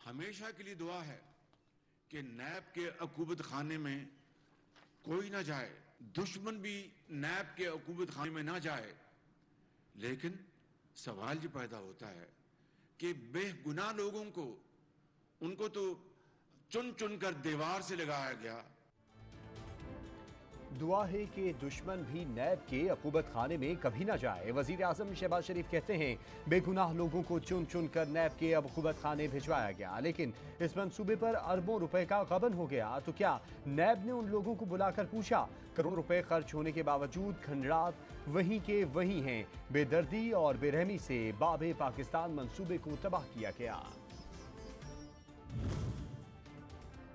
हमेशा के लिए दुआ है कि नैब के अकूबत खाने में कोई ना जाए, दुश्मन भी नैब के अकूबत खाने में ना जाए। लेकिन सवाल ये पैदा होता है कि बेगुनाह लोगों को, उनको तो चुन चुन कर दीवार से लगाया गया। दुआ है कि दुश्मन भी नैब के अकूबत खाने में कभी ना जाए। वजीर आजम शहबाज शरीफ कहते हैं बेगुनाह लोगों को चुन चुन कर नैब के अकूबत खाने भिजवाया गया, लेकिन इस मंसूबे पर अरबों रुपए का गबन हो गया। तो क्या नैब ने उन लोगों को बुलाकर पूछा? करोड़ों रुपए खर्च होने के बावजूद खंडरात वहीं के वहीं हैं। बेदर्दी और बेरहमी से बाबे पाकिस्तान मंसूबे को तबाह किया गया।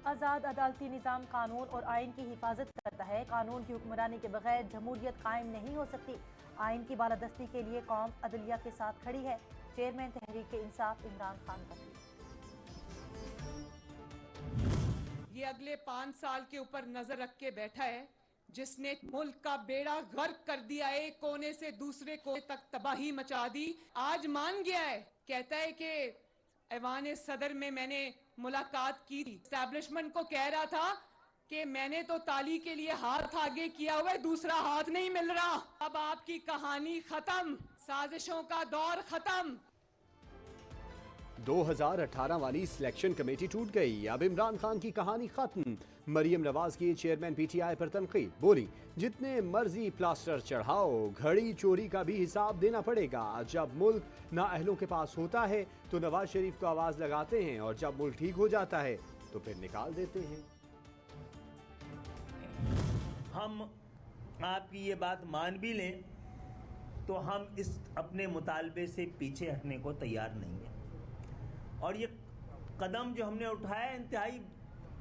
आज़ाद अदालती निज़ाम कानून और आइन की हिफाजत करता है। कानून की हुक्मरानी के बगैर जमहूरियत कायम नहीं हो सकती। आइन की बालादस्ती के लिए कौम अदलिया के साथ खड़ी है। चेयरमैन तहरीक इंसाफ इमरान खान का ये अगले 5 साल के ऊपर नजर रख के बैठा है, जिसने मुल्क का बेड़ा गर्क कर दिया, एक कोने से दूसरे कोने तक तबाही मचा दी। आज मान गया है, कहता है कि ऐवान सदर में मैंने मुलाकात की थी, एस्टैब्लिशमेंट को कह रहा था कि मैंने तो ताली के लिए हाथ आगे किया हुआ है, दूसरा हाथ नहीं मिल रहा। अब आपकी कहानी खत्म, साजिशों का दौर खत्म। 2018 वाली सिलेक्शन कमेटी टूट गई, अब इमरान खान की कहानी खत्म। मरियम नवाज की चेयरमैन पीटीआई पर तनकीद, बोली जितने मर्जी प्लास्टर चढ़ाओ, घड़ी चोरी का भी हिसाब देना पड़ेगा। जब मुल्क नाअहलों के पास होता है तो नवाज शरीफ को आवाज लगाते हैं, और जब मुल्क ठीक हो जाता है तो फिर निकाल देते हैं। हम आपकी ये बात मान भी लें तो हम इस अपने मुतालबे से पीछे हटने को तैयार नहीं है। और ये कदम जो हमने उठाया इंतहाई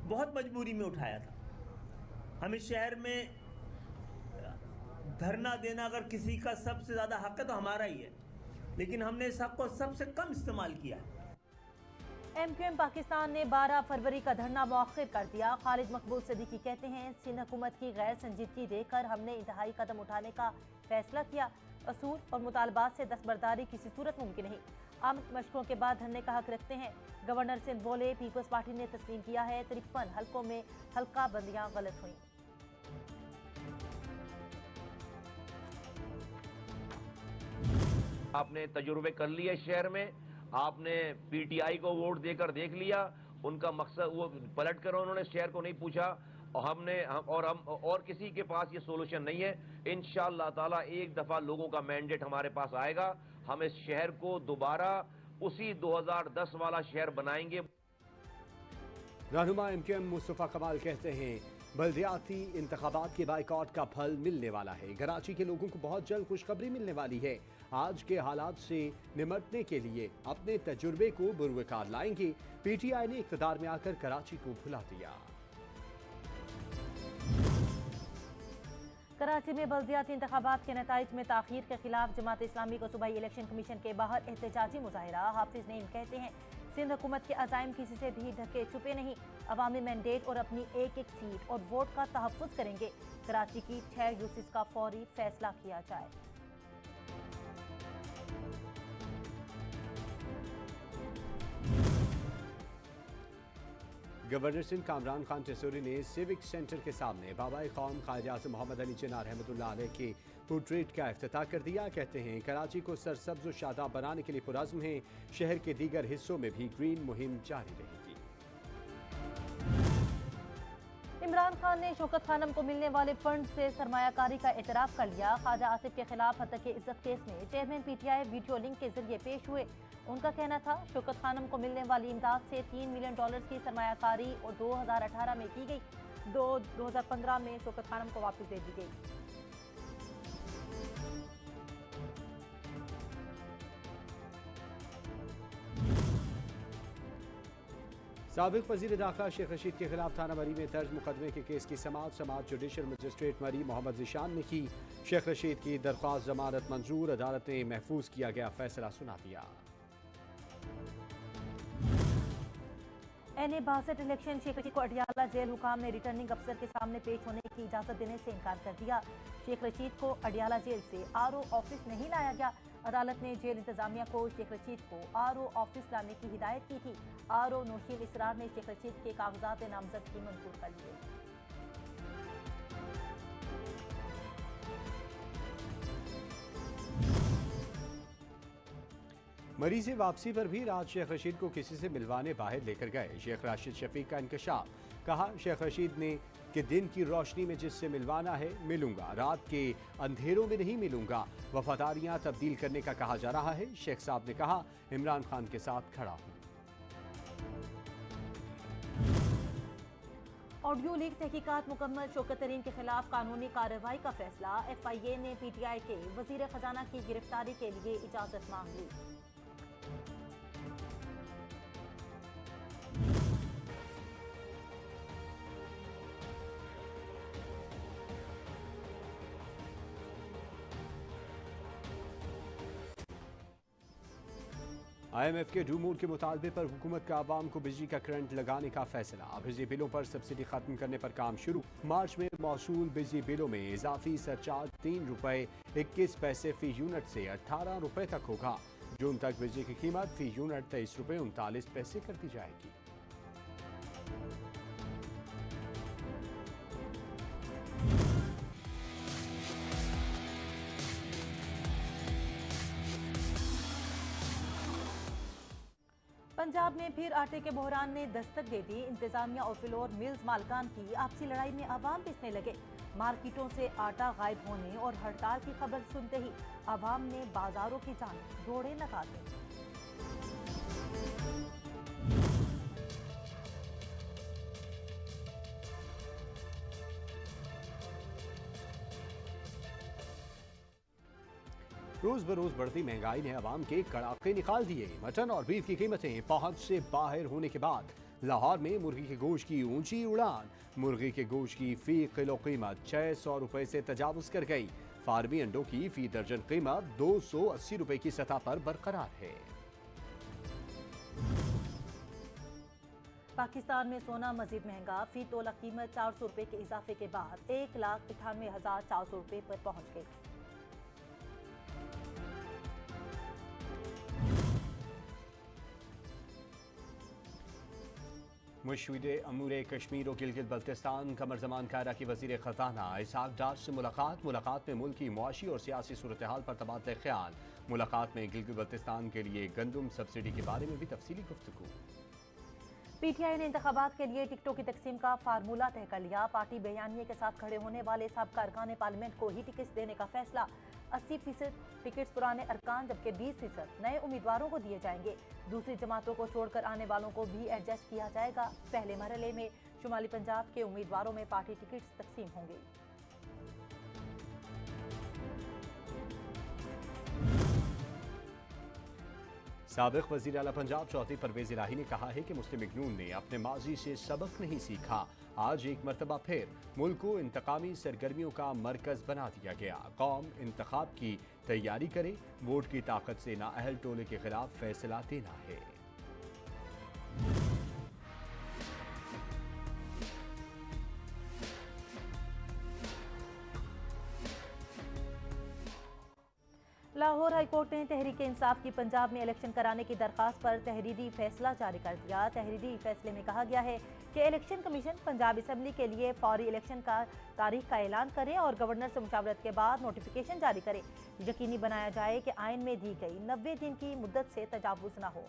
बहुत मजबूरी में उठाया था। हम इस शहर में धरना देना अगर किसी का सबसे ज्यादा हक है तो हमारा ही है, लेकिन हमने इस हक को सबसे कम इस्तेमाल किया है। MQM पाकिस्तान ने 12 फरवरी का धरना मौखिर कर दिया। खालिद मकबूल सिद्दीकी कहते हैं सिंध हुकूमत की गैर संजीदगी देखकर हमने इंतहाई कदम उठाने का फैसला किया। असूल और मुतालबात से दस्तबरदारी किसी सूरत मुमकिन नहीं। आमद मशकों के बाद धरने का हक रखते हैं। गवर्नर सिंध बोले पीपल्स पार्टी ने तस्लीम किया है 53 हल्कों में हल्का बंदियां गलत हुई। आपने तजुर्बे कर लिए शहर में, आपने पीटीआई को वोट देकर देख लिया, उनका मकसद वो पलट कर उन्होंने शहर को नहीं पूछा, और हम किसी के पास ये सोल्यूशन नहीं है। इंशाअल्लाह ताला एक दफा लोगों का मैंडेट हमारे पास आएगा, हम इस शहर को दोबारा उसी 2010 वाला शहर बनाएंगे। रहनुमा MQM मुस्तफा कमाल कहते हैं बल्दियाती इंतखाबात के बाइकॉट का फल मिलने वाला है। कराची के लोगों को बहुत जल्द खुशखबरी मिलने वाली है। आज के हालात से निमटने के लिए अपने तजुर्बे को बुरवकार लाएंगे। PTI ने इक़्तिदार में आकर कराची को भुला दिया। कराची में बल्दियाती इंतखाबात के नताइज में ताखीर के खिलाफ जमात इस्लामी को सूबाई इलेक्शन कमीशन के बाहर एहतजाजी मुजाहिरा। हाफिज नईम कहते हैं सिंध हुकूमत के अज़ाइम किसी से भी ढके छुपे नहीं। अवामी मैंडेट और अपनी एक एक सीट और वोट का तहफ़्फ़ुज़ करेंगे। कराची की 6 यूसिस का फौरी फैसला किया जाए। गवर्नर सिंध कामरान खान टेसोरी ने सिविक सेंटर के सामने बाबा कौम क़ायद आज़म मोहम्मद अली जिन्ना रहमतुल्लाह अलैह के पोर्ट्रेट का इफ्तिताह कर दिया। कहते हैं कराची को सरसब्ज़ व शादाब बनाने के लिए पुरज़्म है। शहर के दीगर हिस्सों में भी ग्रीन मुहिम जारी रहेगी। इमरान खान ने शौकत खानम को मिलने वाले फंड से सरमायाकारी का एतराफ़ कर लिया। ख्वाजा आसिफ के खिलाफ हत्या के इज्जत केस में चेयरमैन PTI वीडियो लिंक के जरिए पेश हुए। उनका कहना था शौकत खानम को मिलने वाली इमदाद से $3 मिलियन की सरमायाकारी और 2018 में की गई, 2015 में शौकत खानम को वापस दे दी गई। साबिक वज़ीर दाखिला शेख रशीद के खिलाफ थाना मरी में दर्ज मुकदमे के केस की समाअत जुडिशल मजिस्ट्रेट मरी मोहम्मद ज़िशान ने की। शेख रशीद की दरख्वास्त जमानत मंजूर, अदालत ने महफूज किया गया फैसला सुना दिया। NA-62 इलेक्शन शेख रशीद को अडियाला जेल हुकाम ने रिटर्निंग अफसर के सामने पेश होने की इजाजत देने से इनकार कर दिया। शेख रशीद को अडियाला जेल से RO ऑफिस नहीं लाया गया। अदालत ने जेल इंतजामिया को शेख रशीद को आरओ ऑफिस लाने की हिदायत की थी। आरओ नौशीन इसरार ने शेख रशीद के कागजात नामजदगी मंजूर कर लिए। मरीज वापसी पर भी रात शेख रशीद को किसी से मिलवाने बाहर लेकर गए। शेख राशिद शफीक का इंकशाफ। कहा, शेख रशीद ने कि दिन की रोशनी में जिससे मिलवाना है मिलूंगा, रात के अंधेरों में नहीं मिलूंगा। वफादारियां तब्दील करने का कहा जा रहा है। शेख साहब ने कहा, इमरान खान के साथ खड़ा हूं। ऑडियो लीक तहकीकात मुकम्मल, शौकत तरीन के खिलाफ कानूनी कार्रवाई का फैसला। FIA ने PTI के वजीर खजाना की गिरफ्तारी के लिए इजाजत मांग ली। IMF के डू मोड के मुतालबे पर हुकूमत का आवाम को बिजली का करंट लगाने का फैसला। बिजली बिलों पर सब्सिडी खत्म करने पर काम शुरू। मार्च में मौसूल बिजली बिलों में इजाफी सरचार्ज ₹3.21 फी यूनिट से ₹18 तक होगा। जून तक बिजली की कीमत फी यूनिट ₹23.39 कर दी जाएगी। पंजाब में फिर आटे के बहरान ने दस्तक दे दी। इंतजामिया और फ्लोर मिल्स मालकान की आपसी लड़ाई में आवाम पिसने लगे। मार्केटों से आटा गायब होने और हड़ताल की खबर सुनते ही आवाम ने बाजारों की जानिब दौड़े लगा दी। रोज बरोज बढ़ती महंगाई ने आवाम के कड़ाके निकाल दिए। मटन और बीफ की कीमतें पहुंच से बाहर होने के बाद लाहौर में मुर्गी के गोश्त की ऊंची उड़ान। मुर्गी के गोश्त की फी किलो कीमत ₹600 से तजावुज कर गई। फार्मी अंडों की फी दर्जन कीमत ₹280 की सतह पर बरकरार है। पाकिस्तान में सोना मजीद महंगा। फी तोला कीमत ₹400 के इजाफे के बाद ₹1,98,400 पर पहुंच गई। मुश्विदे अमूर कश्मीर और गिलगित बल्तिस्तान कमर जमान कायरा की वजीर खजाना इसहाक डार से मुलाकात में मुल्क की मुआशी और सियासी सूरत हाल पर तबादला ख्याल। मुलाकात में गिलगित बल्तिस्तान के लिए गंदम सब्सिडी के बारे में भी तफसीली गुफ्तगू। PTI ने इंतखाबात के लिए टिकटों की तकसीम का फार्मूला तय कर लिया। पार्टी बयानिए के साथ खड़े होने वाले साबका अरकान पार्लियामेंट को ही टिकट देने का फैसला। 80% टिकट्स पुराने अरकान जबकि 20% नए उम्मीदवारों को दिए जाएंगे। दूसरी जमातों को छोड़कर आने वालों को भी एडजस्ट किया जाएगा। पहले मरहले में शुमाली पंजाब के उम्मीदवारों में पार्टी टिकट्स तकसीम होंगे। साबिक वजीर आला पंजाब चौधरी परवेज इलाही ने कहा है कि मुस्लिम लीग नून ने अपने माजी से सबक नहीं सीखा। आज एक मरतबा फिर मुल्क को इंतकामी सरगर्मियों का मरकज बना दिया गया। कौम इंतखाब की तैयारी करे, वोट की ताकत से नाअहल टोले के खिलाफ फैसला देना है। लाहौर हाईकोर्ट ने तहरीक इंसाफ की पंजाब में इलेक्शन कराने की दरखास्त पर तहरीरी फैसला जारी कर दिया। तहरीरी फैसले में कहा गया है कि इलेक्शन कमीशन पंजाब असम्बली के लिए फौरी इलेक्शन का तारीख का ऐलान करे और गवर्नर से मुशावरत के बाद नोटिफिकेशन जारी करे। यकीनी बनाया जाए कि आइन में दी गई 90 दिन की मुद्दत से तजावुज न हो।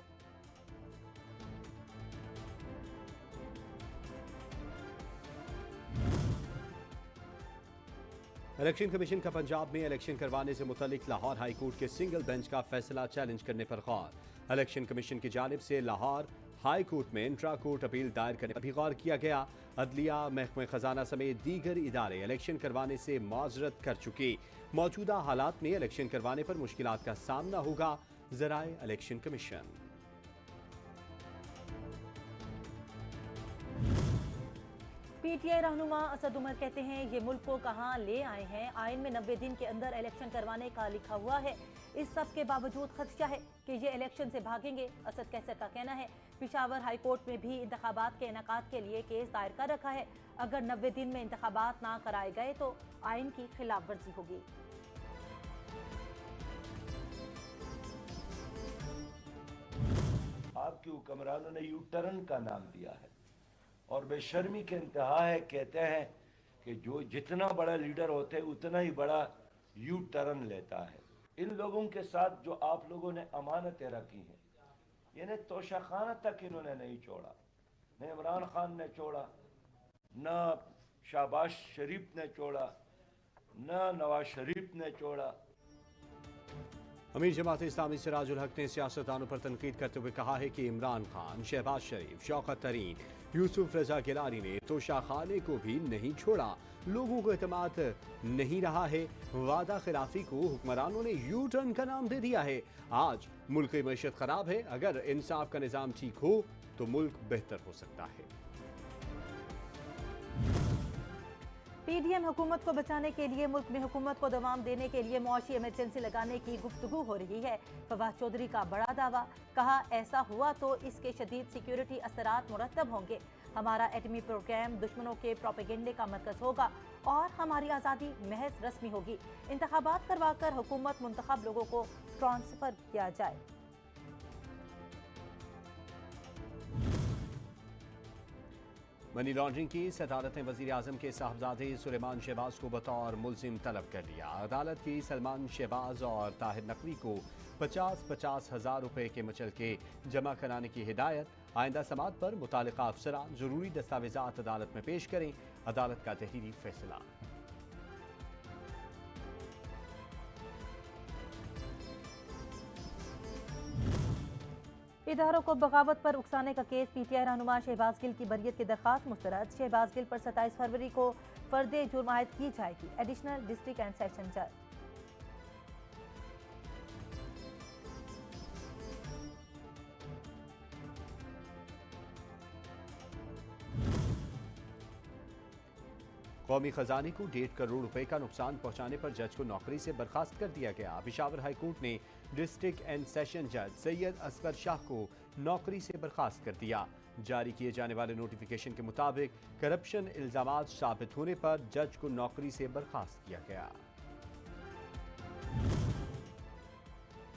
इलेक्शन कमीशन का पंजाब में इलेक्शन करवाने से मुतल्लिक लाहौर हाई कोर्ट के सिंगल बेंच का फैसला चैलेंज करने पर गौर। इलेक्शन कमीशन की जानिब से लाहौर हाई कोर्ट में इंट्रा कोर्ट अपील दायर करने पर भी गौर किया गया। अदलिया, महकमे खजाना समेत दीगर इदारे इलेक्शन करवाने से माजरत कर चुके। मौजूदा हालात में इलेक्शन करवाने पर मुश्किलात का सामना होगा। ज़राए इलेक्शन कमीशन। PTI रहनुमा असद उमर कहते हैं ये मुल्क को कहां ले आए हैं। आइन में 90 दिन के अंदर इलेक्शन करवाने का लिखा हुआ है। इस सब के बावजूद खदशा है कि ये इलेक्शन से भागेंगे। असद कैसर का कहना है पेशावर हाई कोर्ट में भी इंतखाबात के इनेकाद के लिए केस दायर कर रखा है। अगर 90 दिन में इंतखाबात ना कराए गए तो आइन की खिलाफ वर्जी होगी। आपके हुक्मरानों ने यू टर्न का नाम दिया है और बेशर्मी के इंतहा है। कहते हैं कि जो जितना बड़ा लीडर होते हैं उतना ही बड़ा यू टर्न लेता है। इन लोगों के साथ जो आप लोगों ने अमानतें रखी हैं, यानी तोशाखाना तक इन्होंने नहीं छोड़ा, न इमरान खान ने छोड़ा, न शहबाज शरीफ ने छोड़ा, न नवाज शरीफ ने छोड़ा। अमीर जमात इस्लामी सिराजुल हक ने सियासतदानों पर तनकीद करते हुए कहा है कि इमरान खान, शहबाज शरीफ, शौकत तरीन, यूसुफ रजा गिलानी ने तोशाखाने को भी नहीं छोड़ा। लोगों को एतमाद नहीं रहा है। वादा खिलाफी को हुक्मरानों ने यू टर्न का नाम दे दिया है। आज मुल्क की मैशत खराब है, अगर इंसाफ का निज़ाम ठीक हो तो मुल्क बेहतर हो सकता है। पीडीएम हुकूमत को बचाने के लिए मुल्क में हुकूमत को दवाम देने के लिए मुआशी इमरजेंसी लगाने की गुफ्तगू हो रही है। फवाद चौधरी का बड़ा दावा, कहा ऐसा हुआ तो इसके शदीद सिक्योरिटी असरात मुरतब होंगे। हमारा एटमी प्रोग्राम दुश्मनों के प्रोपेगेंडे का मरकज होगा और हमारी आज़ादी महज रस्मी होगी। इंतखाबात करवाकर हुकूमत मुंतखब लोगों को ट्रांसफर किया जाए। मनी लॉन्ड्रिंग की इस अदालत ने वज़ीर आज़म के साहबजादे सुलेमान शहबाज को बतौर मुल्जिम तलब कर लिया। अदालत की सलमान शहबाज और ताहिर नकवी को 50-50 हज़ार रुपये के मुचलके जमा कराने की हिदायत। आइंदा समात पर मुतालिका अफसरान ज़रूरी दस्तावेज़ात अदालत में पेश करें। अदालत का तहरीरी फैसला। इदारों को बगावत पर उकसाने का केस, पीटीआई रहनुमा शहबाज गिल की बरियत की दरखास्त मुस्तरद। शहबाज गिल पर 27 फरवरी को फर्दे जुर्म आयद की जाएगी। एडिशनल डिस्ट्रिक्ट एंड सेशन जज। कौमी खजाने को 1.5 करोड़ रुपए का नुकसान पहुंचाने पर जज को नौकरी से बर्खास्त कर दिया गया। पिशावर हाई कोर्ट ने डिस्ट्रिक्ट एंड सेशन जज सैयद असगर शाह को नौकरी से बर्खास्त कर दिया। जारी किए जाने वाले नोटिफिकेशन के मुताबिक करप्शन इल्जामात साबित होने पर जज को नौकरी से बर्खास्त किया गया।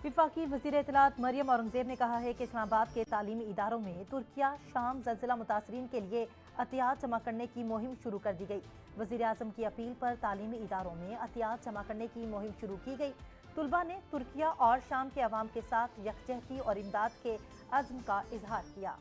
वफाकी वज़ीर इत्तलात मरियम औरंगजेब ने कहा है कि इस्लामाबाद के तालीमी इदारों में तुर्किया शाम ज़लज़ला मुतासरीन के लिए अतियात जमा करने की मुहिम शुरू कर दी गई। वज़ीर आज़म की अपील पर तालीमी इदारों में अतियात जमा करने की मुहिम शुरू की गई। तुलबा ने तुर्किया और शाम के अवाम के साथ यकजहती और इमदाद के अज़्म का इजहार किया।